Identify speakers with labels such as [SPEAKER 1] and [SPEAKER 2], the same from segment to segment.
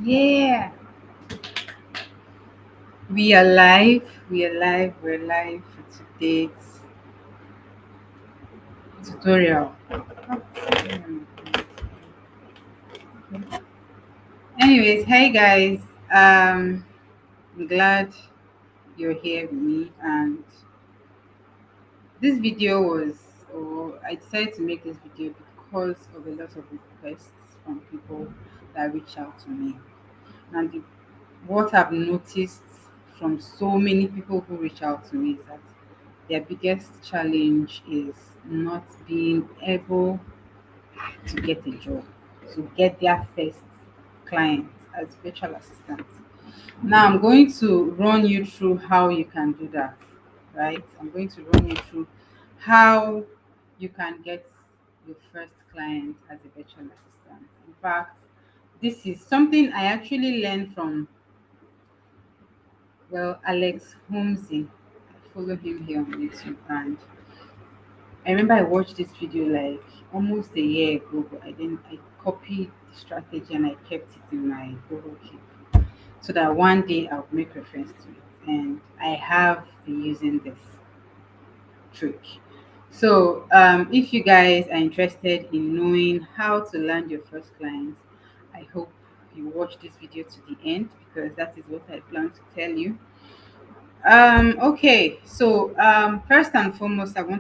[SPEAKER 1] Yeah, we are live. We're live for today's tutorial. Anyways, hey guys. I'm glad you're here with me. And this video or I decided to make this video because of a lot of requests from people that reach out to me. And what I've noticed from so many people who reach out to me is that their biggest challenge is not being able to get a job, to get their first client as virtual assistant. Now I'm going to run you through how you can do that, right? I'm going to run you through how you can get your first client as a virtual assistant. In fact, this is something I actually learned from, well, Alex Holmesy. I follow him here on YouTube, and I remember I watched this video like almost a year ago, but I copied the strategy and I kept it in my Google Keep so that one day I'll make reference to it. And I have been using this trick. So, if you guys are interested in knowing how to land your first client, I hope you watch this video to the end because that is what I plan to tell you. Okay, so first and foremost, uh, I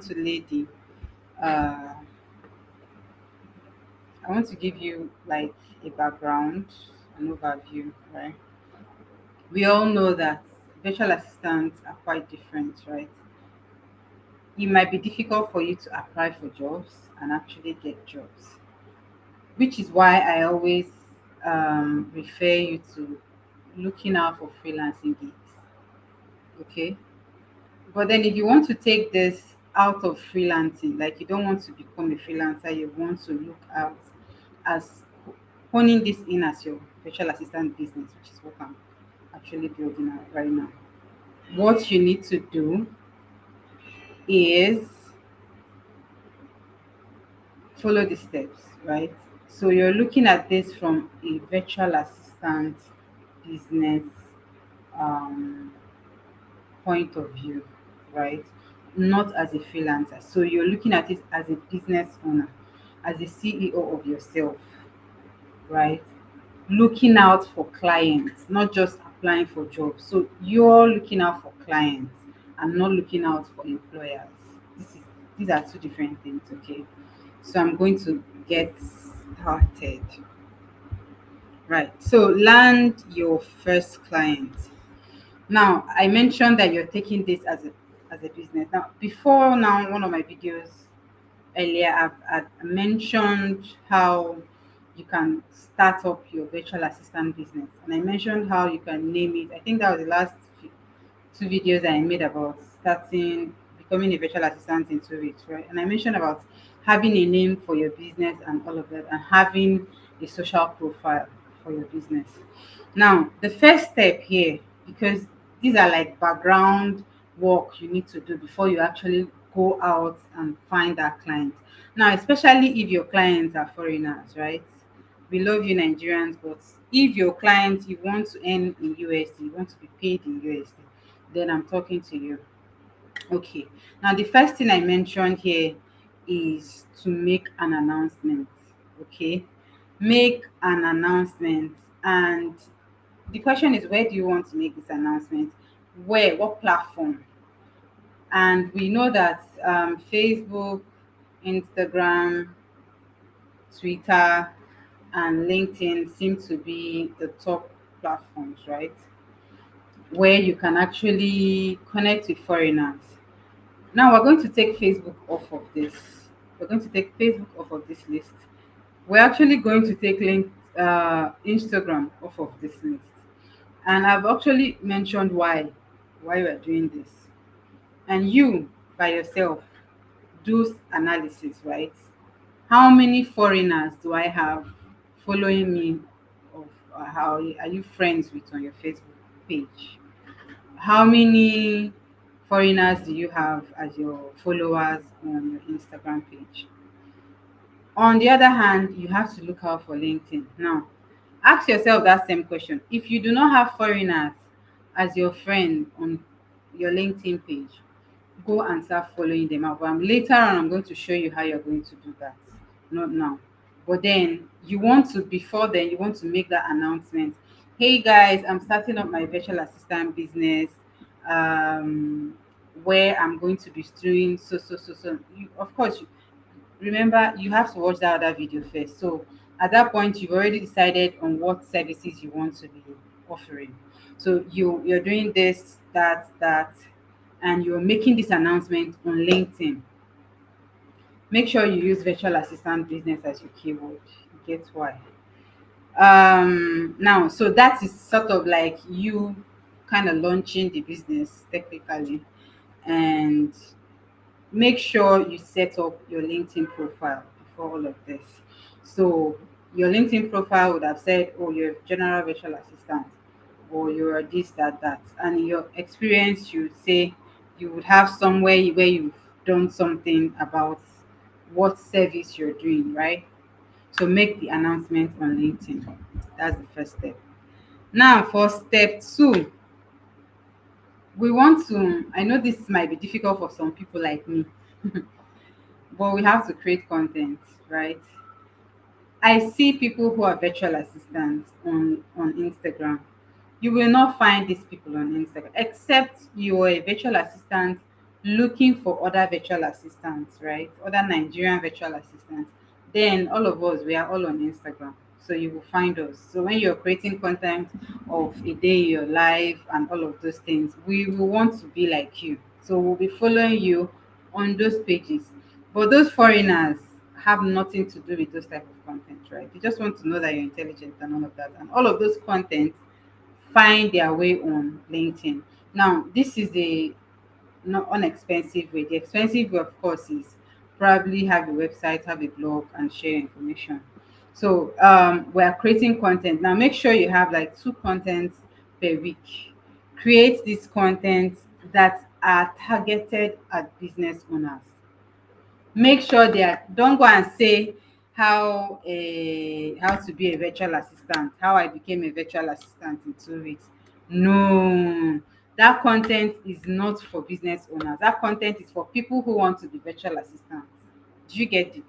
[SPEAKER 1] want to give you like a background, an overview, right? We all know that virtual assistants are quite different, right? It might be difficult for you to apply for jobs and actually get jobs, which is why I always refer you to looking out for freelancing gigs, okay? But then if you want to take this out of freelancing, like you don't want to become a freelancer, you want to look out as honing this in as your virtual assistant business, which is what I'm actually building out right now. What you need to do is follow the steps, right? So you're looking at this from a virtual assistant business um, point of view, right? Not as a freelancer. So you're looking at it as a business owner, as a CEO of yourself, right? Looking out for clients, not just applying for jobs. So you're looking out for clients and not looking out for employers. These are two different things, okay? So I'm going to get started. Right. So land your first client. Now, I mentioned that you're taking this as a business. Now, before now, one of my videos earlier, I've mentioned how you can start up your virtual assistant business, and I mentioned how you can name it. I think that was the last two videos I made about starting becoming a virtual assistant in 2 weeks, right? And I mentioned about having a name for your business and all of that, and having a social profile for your business. Now, the first step here, because these are like background work you need to do before you actually go out and find that client. Now, especially if your clients are foreigners, right? We love you Nigerians, but if your clients you want to earn in USD, you want to be paid in USD, then I'm talking to you. Okay. Now, the first thing I mentioned here is to make an announcement. Okay. Make an announcement. And the question is, where do you want to make this announcement? Where? What platform? And we know that Facebook, Instagram, Twitter, and LinkedIn seem to be the top platforms, right? Where you can actually connect with foreigners. Now we're going to take Facebook off of this. We're going to take Facebook off of this list. We're actually going to take Instagram off of this list. And I've actually mentioned why we're doing this. And you by yourself do analysis, right? How many foreigners do I have following me? Of how are you friends with on your Facebook page? How many foreigners do you have as your followers on your Instagram page? On the other hand, you have to look out for LinkedIn. Now, Ask yourself that same question. If you do not have foreigners as your friend on your LinkedIn page, go and start following them up. Later on, I'm going to show you how you're going to do that. Not now. But then you want to, before then, you want to make that announcement. Hey guys, I'm starting up my virtual assistant business. Where I'm going to be doing so. Of course, remember you have to watch that other video first. So at that point, you've already decided on what services you want to be offering. So you're doing this, that, and you're making this announcement on LinkedIn. Make sure you use virtual assistant business as your keyword. You get why? Now, so that is sort of like you kind of launching the business technically, and make sure you set up your LinkedIn profile before all of this. So your LinkedIn profile would have said, oh, you're a general virtual assistant, or you're this, that. And in your experience, you would say you would have somewhere where you've done something about what service you're doing, right? So make the announcement on LinkedIn. That's the first step. Now for step two, we want to, I know this might be difficult for some people like me, but we have to create content, right? I see people who are virtual assistants on Instagram. You will not find these people on Instagram except you are a virtual assistant looking for other virtual assistants, right? Other Nigerian virtual assistants. Then all of us, we are all on Instagram. So you will find us. So when you're creating content of a day in your life and all of those things, we will want to be like you. So we'll be following you on those pages. But those foreigners have nothing to do with those type of content, right? They just want to know that you're intelligent and all of that. And all of those content find their way on LinkedIn. Now, this is a not unexpensive way. The expensive way, of course, is probably have a website, have a blog, and share information. So we are creating content. Now, make sure you have like two contents per week. Create these contents that are targeted at business owners. Make sure they are, don't go and say how to be a virtual assistant, how I became a virtual assistant in 2 weeks. No, that content is not for business owners. That content is for people who want to be virtual assistants. Do you get the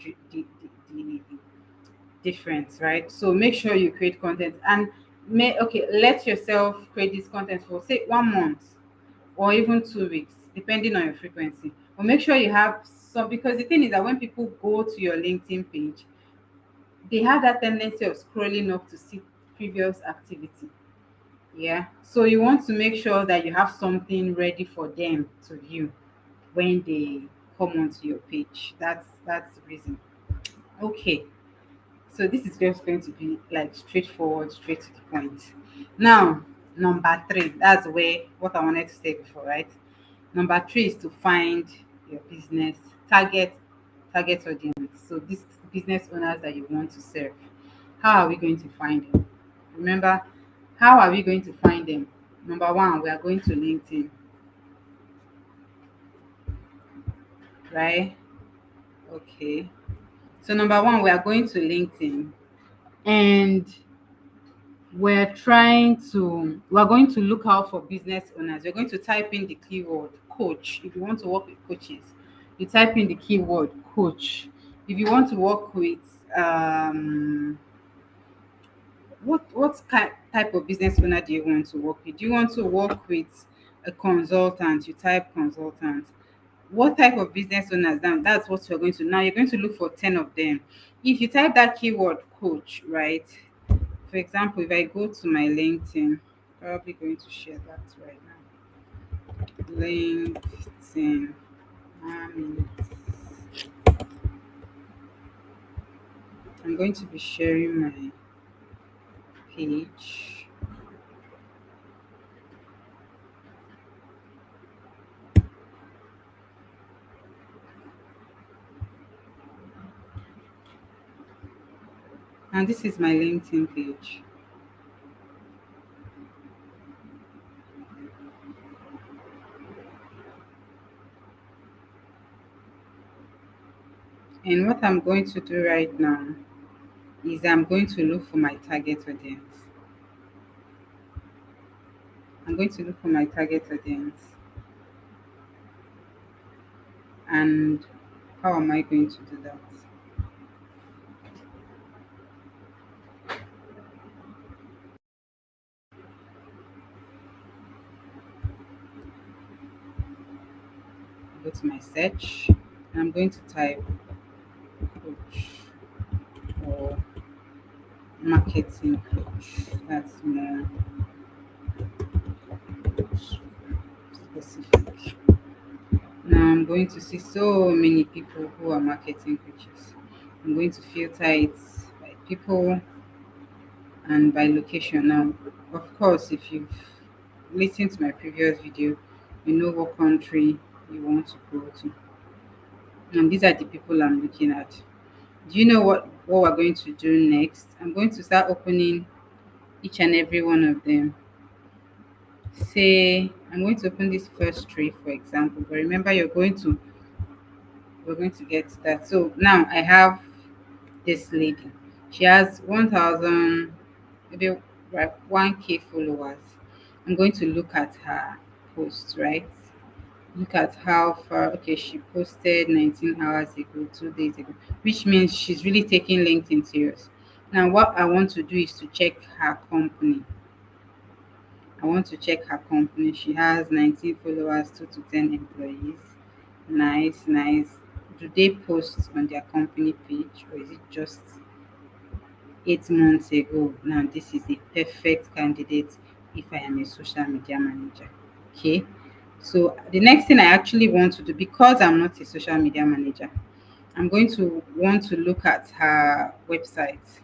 [SPEAKER 1] difference, right? So make sure you create content and let yourself create this content for say 1 month or even 2 weeks, depending on your frequency. But make sure you have some, because the thing is that when people go to your LinkedIn page, they have that tendency of scrolling up to see previous activity. Yeah. So you want to make sure that you have something ready for them to view when they come onto your page. That's the reason. Okay. So this is just going to be like straightforward, straight to the point. Now, number three, that's where what I wanted to say before, right? Number three is to find your business target audience. So these business owners that you want to serve. How are we going to find them? Remember, how are we going to find them? Number one, we are going to LinkedIn, right? Okay. So number one, we are going to LinkedIn, and we're going to look out for business owners. We're going to type in the keyword coach. If you want to work with coaches, you type in the keyword coach. If you want to work with what type of business owner do you want to work with? Do you want to work with a consultant? You type consultant. What type of business owners? That's what you're going to, now you're going to look for 10 of them. If you type that keyword coach, right? For example, if I go to my LinkedIn, probably going to share that right now. LinkedIn. Um, I'm going to be sharing my page. And this is my LinkedIn page. And what I'm going to do right now is I'm going to look for my target audience. I'm going to look for my target audience. And how am I going to do that? Go to my search. And I'm going to type coach or marketing coach. That's more specific. Now I'm going to see so many people who are marketing coaches. I'm going to filter it by people and by location. Now, of course, if you've listened to my previous video, you know what country you want to go to. And these are the people I'm looking at. Do you know what we're going to do next? I'm going to start opening each and every one of them. Say I'm going to open this first tree, for example, but remember we're going to get to that. So now I have this lady. She has 1,000, maybe right, 1K followers. I'm going to look at her post, right? Look at how far, okay, she posted 19 hours ago, 2 days ago, which means she's really taking LinkedIn serious. Now, what I want to do is to check her company. I want to check her company. She has 19 followers, 2 to 10 employees. Nice, nice. Do they post on their company page or is it just 8 months ago? Now, this is the perfect candidate if I am a social media manager. Okay. So, the next thing I actually want to do, because I'm not a social media manager, I'm going to want to look at her website.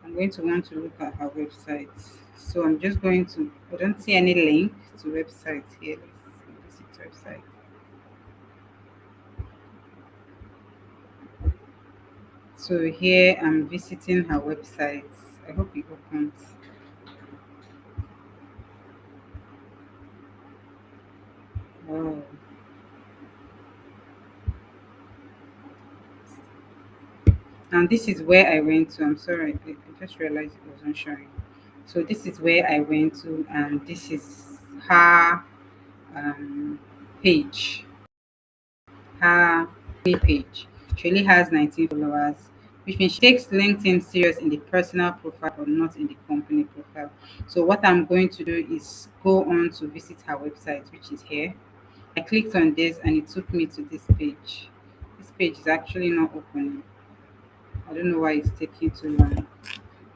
[SPEAKER 1] I'm going to want to look at her website. So I'm just going to, I don't see any link to website here. Let's visit website. So here I'm visiting her website. I hope it opens. Oh, and this is where I went to. I'm sorry, I just realized it wasn't showing. So this is where I went to, and this is her um, page. Her page. She only has 19 followers, which means she takes LinkedIn serious in the personal profile but not in the company profile. So what I'm going to do is go on to visit her website, which is here. I clicked on this and it took me to this page. This page is actually not opening. I don't know why it's taking too long.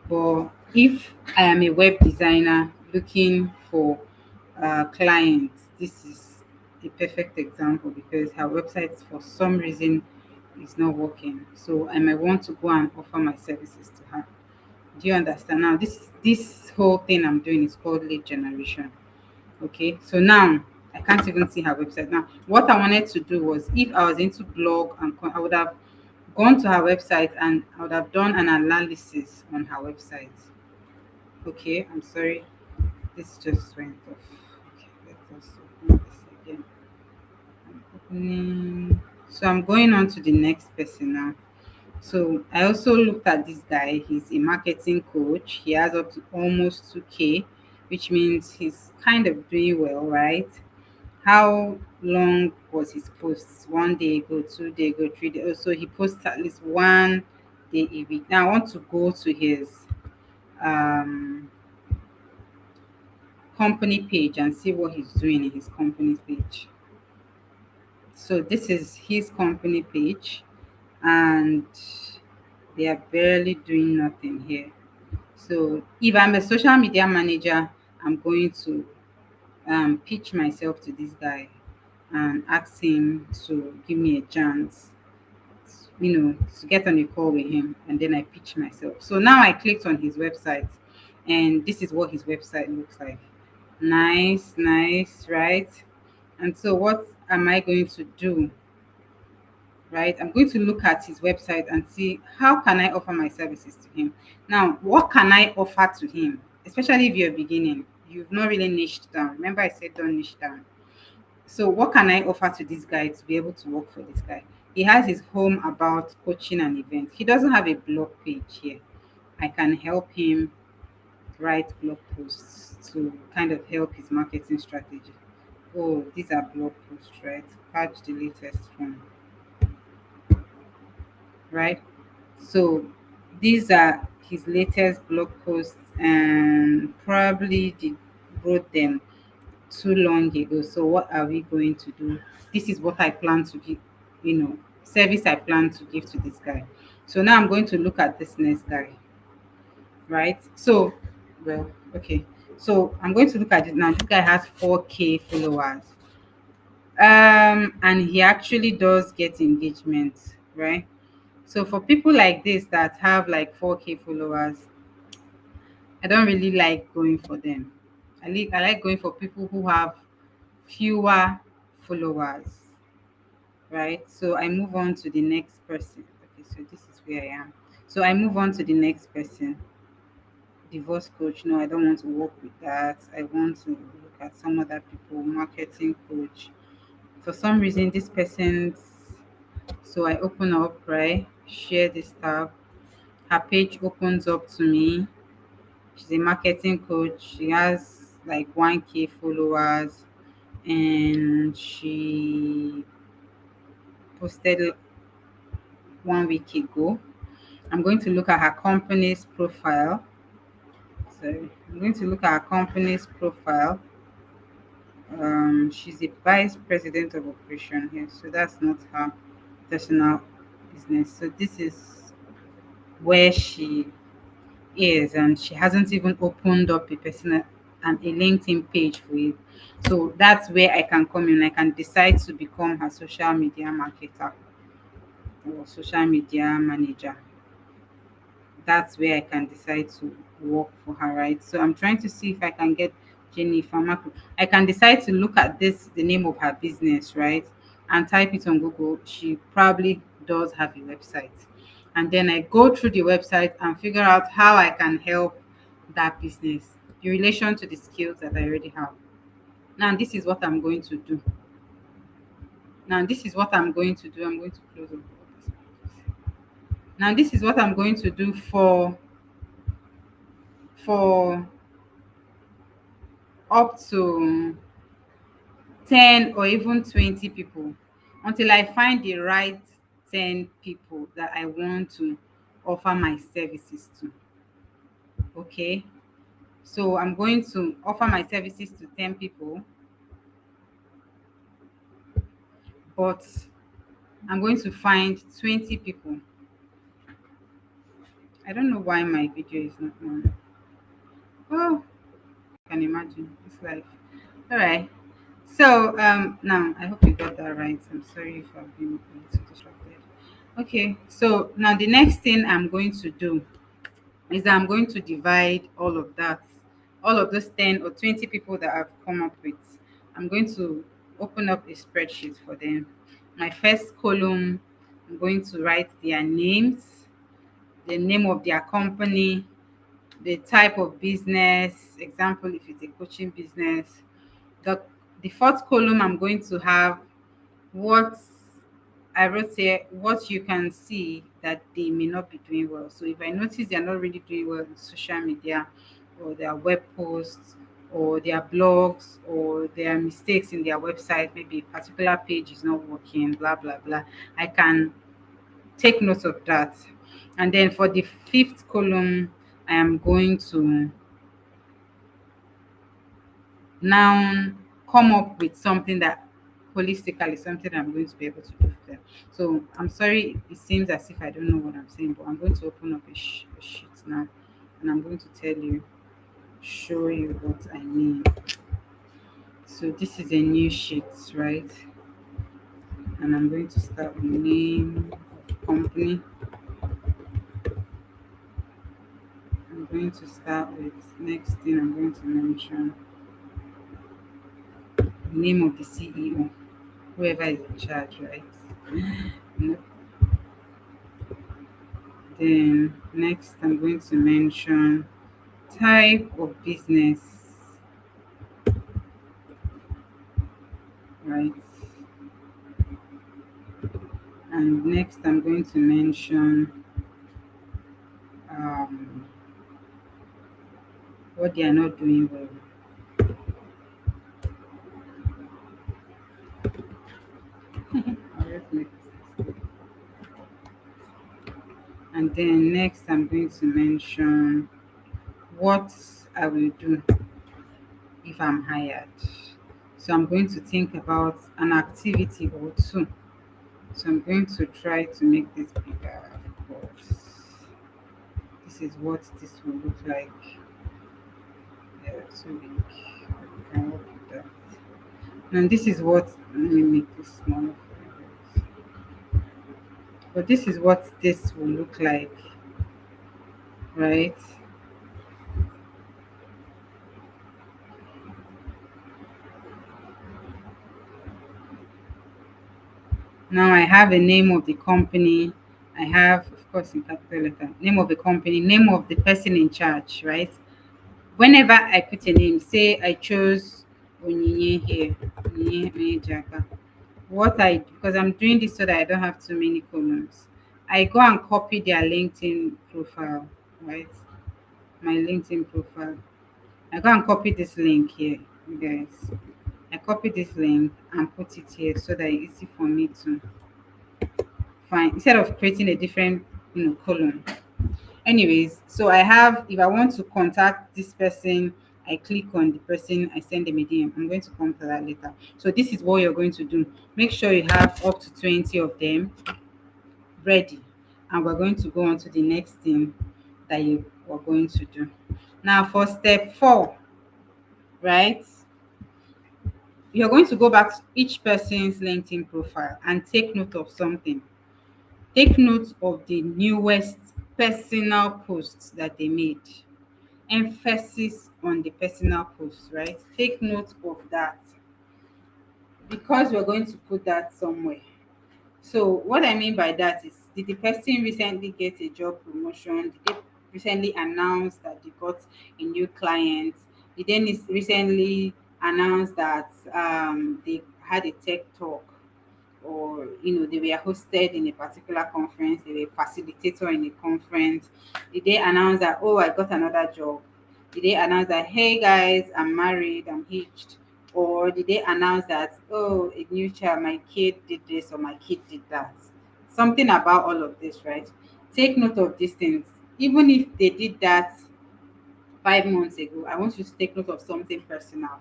[SPEAKER 1] But if I am a web designer looking for clients, this is the perfect example because her website, for some reason, is not working. So I might want to go and offer my services to her. Do you understand? Now, this whole thing I'm doing is called lead generation. Okay, so now I can't even see her website. Now, what I wanted to do was, if I was into blog and I would have gone to her website and I would have done an analysis on her website. Okay, I'm sorry. This just went off. Okay, let us open this again. I'm opening. So I'm going on to the next person now. So I also looked at this guy. He's a marketing coach. He has up to almost 2K, which means he's kind of doing well, right? How long was his posts? 1 day ago, 2 day ago, 3 days. Oh, so he posts at least 1 day a week. Now I want to go to his um company page and see what he's doing in his company page. So this is his company page, and they are barely doing nothing here. So if I'm a social media manager, I'm going to pitch myself to this guy and ask him to give me a chance, to get on a call with him, and then I pitch myself. So now I clicked on his website, and this is what his website looks like. Nice, nice, right? And so what am I going to do? Right? I'm going to look at his website and see how can I offer my services to him. Now, what can I offer to him? Especially if you're beginning, you've not really niched down. Remember I said don't niche down. So what can I offer to this guy to be able to work for this guy? He has his home about coaching and events. He doesn't have a blog page here. I can help him write blog posts to kind of help his marketing strategy. Oh, these are blog posts, right? Catch the latest one, right? So these are his latest blog posts, and probably did wrote them too long ago. So what are we going to do? This is what I plan to give, service I plan to give to this guy. So now I'm going to look at this next guy, right? So, well, okay. So I'm going to look at it now. This guy has 4K followers. And he actually does get engagement, right? So for people like this that have like 4K followers, I don't really like going for them. I like going for people who have fewer followers, right? So I move on to the next person. Okay, so this is where I am. So I move on to the next person. Divorce coach. No, I don't want to work with that. I want to look at some other people. Marketing coach. For some reason, this person's. So I open up, right? Share this tab. Her page opens up to me. She's a marketing coach. She has like 1K followers, and she posted 1 week ago. I'm going to look at her company's profile. So I'm going to look at her company's profile. She's a vice president of operation here, so that's not her personal business. So this is where she is, and she hasn't even opened up a personal and a LinkedIn page for it. So that's where I can come in. I can decide to become her social media marketer or social media manager. That's where I can decide to work for her, right? So I'm trying to see if I can get Jennifer Marco. I can decide to look at this, the name of her business, right? And type it on Google. She probably does have a website. And then I go through the website and figure out how I can help that business in relation to the skills that I already have. Now, this is what I'm going to do. Now, this is what I'm going to do. I'm going to close up. Now, this is what I'm going to do for up to 10 or even 20 people until I find the right 10 people that I want to offer my services to. Okay. So I'm going to offer my services to 10 people, but I'm going to find 20 people. I don't know why my video is not on. Oh, I can imagine. It's life. All right. So now I hope you got that right. I'm sorry if I've been a little distracted. Okay, so now the next thing I'm going to do is that I'm going to divide all of that, all of those 10 or 20 people that I've come up with. I'm going to open up a spreadsheet for them. My first column, I'm going to write their names, the name of their company, the type of business, example, if it's a coaching business. The, the fourth column, I'm going to have what I wrote here, what you can see that they may not be doing well. So if I notice they're not really doing well in social media or their web posts or their blogs or their mistakes in their website, maybe a particular page is not working, blah, blah, blah, I can take note of that. And then for the fifth column, I am going to now come up with something that holistically something I'm going to be able to do for them. So I'm sorry, it seems as if I don't know what I'm saying, but I'm going to open up a sheet now, and I'm going to tell you, show you what I mean. So this is a new sheet, right? And I'm going to start with name of company. I'm going to start with next thing I'm going to mention name of the CEO, whoever is in charge, right? No. Then next I'm going to mention type of business, right? And next, I'm going to mention um, what they are not doing well. And then next, I'm going to mention what I will do if I'm hired. So I'm going to think about an activity or two. So I'm going to try to make this bigger, of course. This is what this will look like. Yeah, too big. I can work with that. And this is what, let me make this smaller for you. But this is what this will look like, right? Now I have a name of the company. I have, of course, in capital letter, name of the company, name of the person in charge, right? Whenever I put a name, say I chose Onyinye here, Onyinye Onyejaka. What I, because I'm doing this so that I don't have too many columns, I go and copy their LinkedIn profile, right? My LinkedIn profile. I go and copy this link here, you guys. I copy this link and put it here so that it's easy for me to find instead of creating a different, column. Anyways, so I have, if I want to contact this person, I click on the person, I send them a DM. I'm going to come to that later. So this is what you're going to do. Make sure you have up to 20 of them ready. And we're going to go on to the next thing that you are going to do. Now for step 4, right? You're going to go back to each person's LinkedIn profile and take note of something. Take note of the newest personal posts that they made. Emphasis on the personal posts, right? Take note of that because we're going to put that somewhere. So, what I mean by that is, did the person recently get a job promotion? Did they recently announce that they got a new client? Did they recently announce that they had a tech talk? Or they were hosted in a particular conference, they were facilitator in a conference. Did they announce that, oh, I got another job? Did they announce that, hey guys, I'm married, I'm hitched? Or did they announce that, oh, a new child, my kid did this or my kid did that? Something about all of this, right? Take note of these things. Even if they did that 5 months ago, I want you to take note of something personal.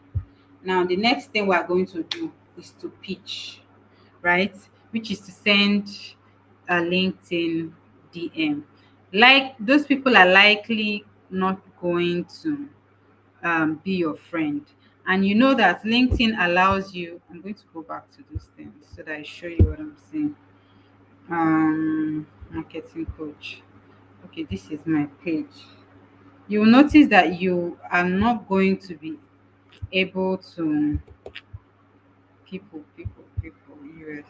[SPEAKER 1] Now the next thing we're going to do is to pitch, right? Which is to send a LinkedIn DM. Like those people are likely not going to be your friend. And you know that LinkedIn allows you, I'm going to go back to those things so that I show you what I'm saying. Marketing coach. Okay, this is my page. You'll notice that you are not going to be able to people, US.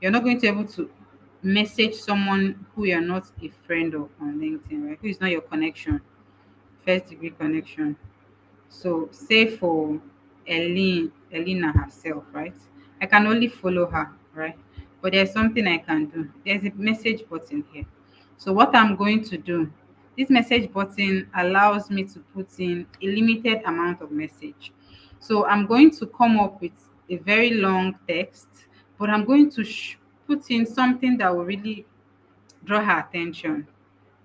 [SPEAKER 1] You're not going to be able to message someone who you're not a friend of on LinkedIn, right? Who is not your connection, first degree connection. So say for Elena herself, right? I can only follow her, right? But there's something I can do. There's a message button here. So what I'm going to do, this message button allows me to put in a limited amount of message. So I'm going to come up with a very long text, but I'm going to put in something that will really draw her attention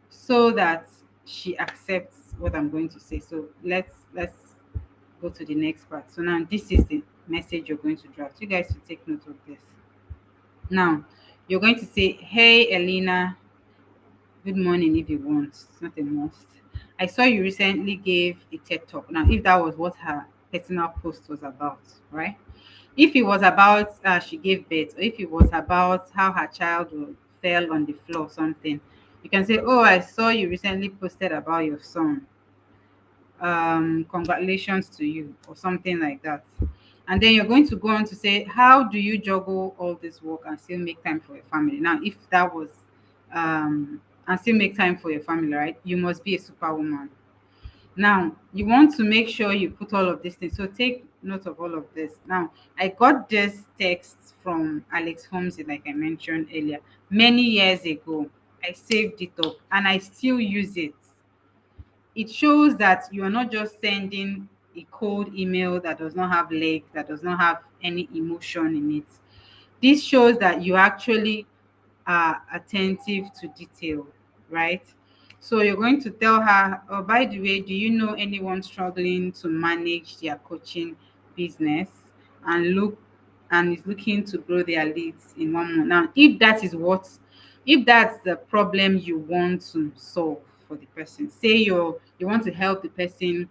[SPEAKER 1] so that she accepts what I'm going to say. So let's go to the next part. So now this is the message you're going to draft. You guys should take note of this. Now you're going to say, "Hey Elena, good morning." If you want, it's not a must. I saw you recently gave a TED talk. Now, if that was what her personal post was about, right? If it was about she gave birth, or if it was about how her child fell on the floor, something, you can say, "Oh, I saw you recently posted about your son. Congratulations to you," or something like that. And then you're going to go on to say, how do you juggle all this work and still make time for your family? Now, if that was and still make time for your family, right? You must be a superwoman. Now, you want to make sure you put all of these things. So take note of all of this. Now, I got this text from Alex Holmes, like I mentioned earlier, many years ago. I saved it up and I still use it. It shows that you are not just sending a cold email that does not have legs, that does not have any emotion in it. This shows that you actually are attentive to detail, right? So you're going to tell her, oh, by the way, do you know anyone struggling to manage their coaching business and look and is looking to grow their leads in 1 month? Now, if that's the problem you want to solve for the person, say you want to help the person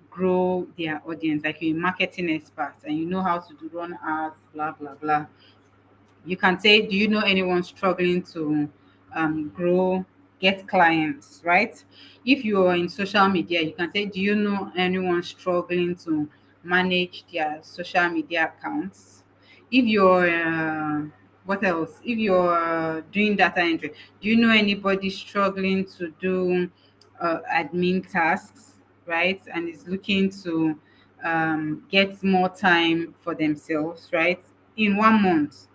[SPEAKER 1] grow their audience, like you're a marketing expert and you know how to do run ads, blah blah blah. You can say, do you know anyone struggling to grow, get clients, right? If you are in social media, you can say, do you know anyone struggling to manage their social media accounts? If you're what else? If you're doing data entry, do you know anybody struggling to do admin tasks, right? And is looking to get more time for themselves, right? In 1 month.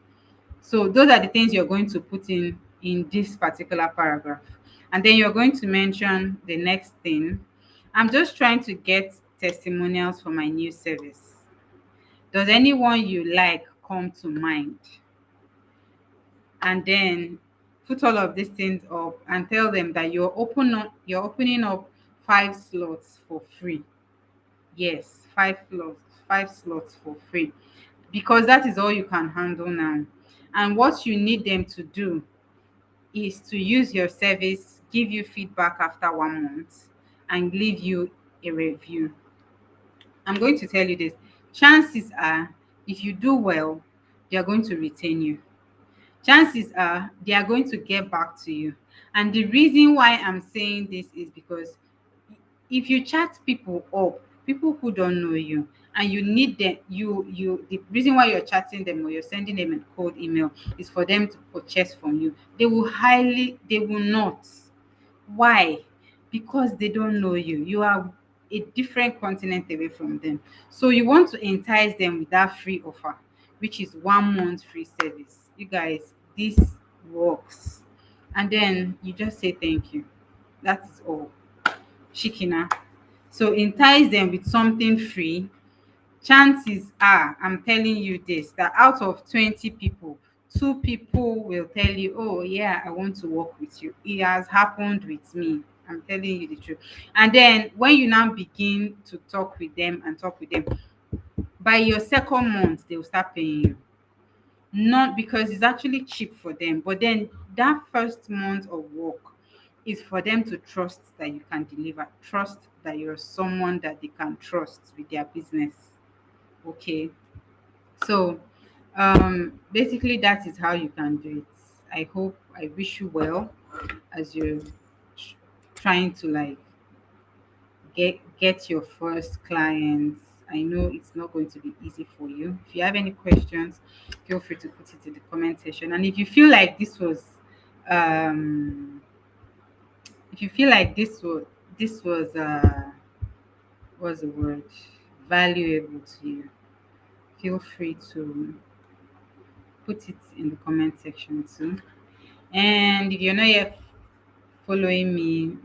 [SPEAKER 1] So those are the things you're going to put in this particular paragraph. And then you're going to mention the next thing. I'm just trying to get testimonials for my new service. Does anyone you like come to mind? And then put all of these things up and tell them that you're opening up 5 slots for free. Yes, 5 slots for free, because that is all you can handle now. And what you need them to do is to use your service, give you feedback after 1 month, and leave you a review. I'm going to tell you this. Chances are, if you do well, they are going to retain you. Chances are they are going to get back to you. And the reason why I'm saying this is because if you chat people up, people who don't know you, and you need them, the reason why you're chatting them or you're sending them a cold email is for them to purchase from you. They will not. Why? Because they don't know you. You are a different continent away from them. So you want to entice them with that free offer, which is 1 month free service. You guys, this works. And then you just say thank you. That is all. Shikina. So entice them with something free. Chances are, I'm telling you this, that out of 20 people, 2 people will tell you, oh yeah, I want to work with you. It has happened with me. I'm telling you the truth. And then when you now begin to talk with them and talk with them, by your second month, they will start paying you. Not because it's actually cheap for them, but then that first month of work is for them to trust that you can deliver, trust that you're someone that they can trust with their business. Okay. So basically that is how you can do it. I wish you well as you're trying to like get your first clients. I know it's not going to be easy for you. If you have any questions, feel free to put it in the comment section. And if you feel like um if you feel like this was a word valuable to you, feel free to put it in the comment section too. And if you're not yet following me,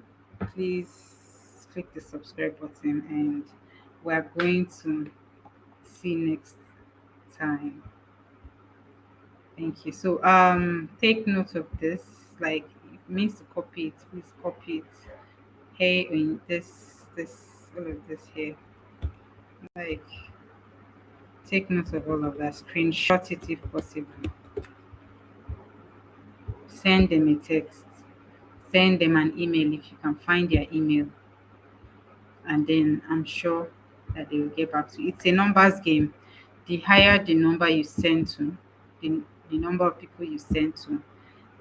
[SPEAKER 1] please click the subscribe button and we're going to see next time. Thank you. So take note of this. Like it means to copy it, please copy it. Hey, in this all of this here. Like take note of all of that. Screenshot it if possible. Send them a text. Send them an email if you can find their email, and then I'm sure that they will get back to you. It's a numbers game. The higher the number you send to, the number of people you send to,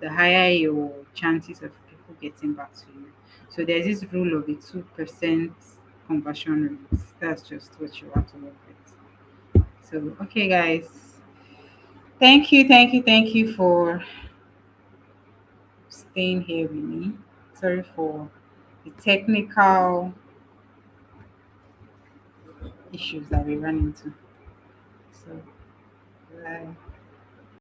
[SPEAKER 1] the higher your chances of people getting back to you. So there's this rule of a 2% conversion rate. That's just what you want to work with. So okay guys. Thank you for staying here with me. Sorry for the technical issues that we run into. So, bye.